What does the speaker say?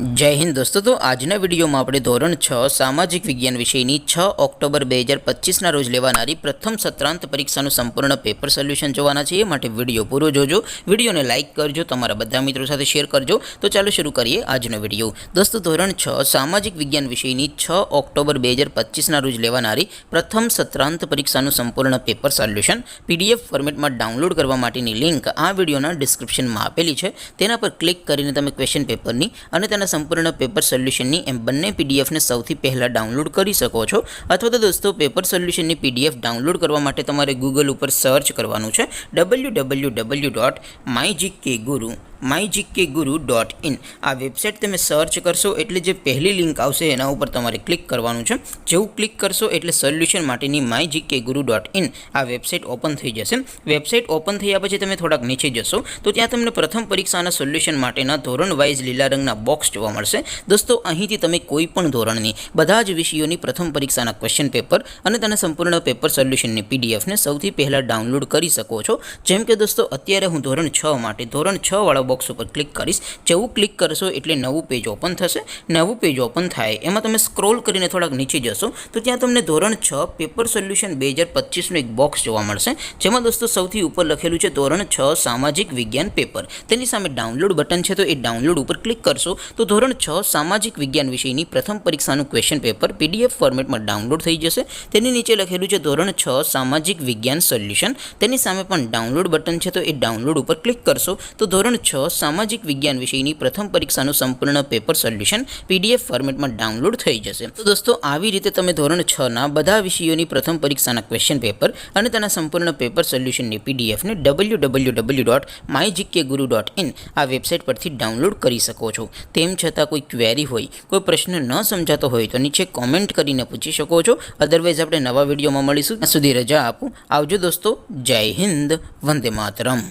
जय हिंद दोस्तों। तो आजना विडियो में આપણે ધોરણ 6 સામાજિક વિજ્ઞાન વિષયની 6 ઓક્ટોબર 2025 ના રોજ લેવાનારી પ્રથમ સત્રાંત પરીક્ષાનું સંપૂર્ણ પેપર સોલ્યુશન જોવાના છે। એ માટે વિડિયો પૂરો જોજો, વિડિયોને લાઈક કરજો, તમારા બધા મિત્રો સાથે શેર કરજો। તો ચાલો શરૂ કરીએ આજનો વિડિયો। દોસ્તો ધોરણ 6 સામાજિક વિજ્ઞાન વિષયની 6 ઓક્ટોબર 2025 ના રોજ લેવાનારી પ્રથમ સત્રાંત પરીક્ષાનું સંપૂર્ણ પેપર સોલ્યુશન પીડીએફ ફોર્મેટમાં ડાઉનલોડ કરવા માટેની લિંક આ વિડિયોના ડિસ્ક્રિપ્શનમાં આપેલી છે। તેના પર ક્લિક કરીને તમે ક્વેશ્ચન પેપરની અને તેના સંપૂर्ण पेपर सोल्यूशन एम बने पीडीएफ ने सौथी पहला डाउनलॉड कर सको छो। अथवा तो दोस्तों पेपर सोल्यूशन पीडीएफ डाउनलॉड करवा माटे तमारे गूगल पर सर्च करवानुं छे www.mygkguru.in आ वेबसाइट तमे सर्च करशो एटले जे पहली लिंक आवशे एना उपर तमारे क्लिक करवानुं छे। जेवुं क्लिक करशो एटले सोल्यूशन माटेनी mygkguru.in आ वेबसाइट ओपन थई जशे। वेबसाइट ओपन थया पछी तमे थोड़ाक नीचे जशो तो त्यां तमने प्रथम परीक्षाना सोल्यूशन माटेना धोरण वाइज लीला रंगना बॉक्स जोवा मळशे। दोस्तों અહીંથી તમે કોઈ પણ ધોરણની બધા જ વિષયોની પ્રથમ પરીક્ષાના ક્વેશ્ચન પેપર અને તેના સંપૂર્ણ પેપર સોલ્યુશનની પીડીએફ ને સૌથી પહેલા ડાઉનલોડ કરી શકો છો। જેમ કે દોસ્તો અત્યારે હું ધોરણ 6 માટે ધોરણ 6 વાળા બોક્સ ઉપર ક્લિક કરીશ। જેવું ક્લિક કરશો એટલે નવું પેજ ઓપન થશે। નવું પેજ ઓપન થાય એમાં તમે સ્ક્રોલ કરીને થોડાક નીચે જશો તો ત્યાં તમને ધોરણ 6 પેપર સોલ્યુશન 2025 નું એક બોક્સ જોવા મળશે। જેમાં દોસ્તો સૌથી ઉપર લખેલું છે ધોરણ 6 સામાજિક વિજ્ઞાન પેપર। તેની સામે ડાઉનલોડ બટન છે તો એ ડાઉનલોડ ઉપર ક્લિક કરશો તો ધોરણ 6 सामाजिक विज्ञान विषयनी प्रथम परीक्षाનું क्वेश्चन पेपर पीडीएफ फॉर्मेट में डाउनलॉड थई जशे। तेनी नीचे लखेलुं छे धोरण 6 सामाजिक विज्ञान सोल्यूशन। तेनी सामे पण डाउनलॉड बटन छे तो ए डाउनलॉड पर क्लिक करशो तो धोरण 6 सामाजिक विज्ञान विषयनी प्रथम परीक्षाનું संपूर्ण पेपर सोल्यूशन पीडीएफ फॉर्मेट में डाउनलॉड थई जशे। तो दोस्तों આવી રીતે તમે ધોરણ 6 ના બધા વિષયોની પ્રથમ પરીક્ષાના ક્વેશ્ચન પેપર અને તેના સંપૂર્ણ પેપર સોલ્યુશનની પીડીએફ ને www.mygkguru.in આ વેબસાઇટ પરથી ડાઉનલોડ કરી શકો છો। તેમ છતાં કોઈ क्वेरी होय, कोई प्रश्न न समझातो होय तो नीचे कॉमेंट करीने पूछी शको छो। अदरवाइज आपणे नवा विडियोमां मळीशुं। ત્યાં સુધી રજા આપું। આવજો દોસ્તો। જય હિન્દ, વંદે માતરમ।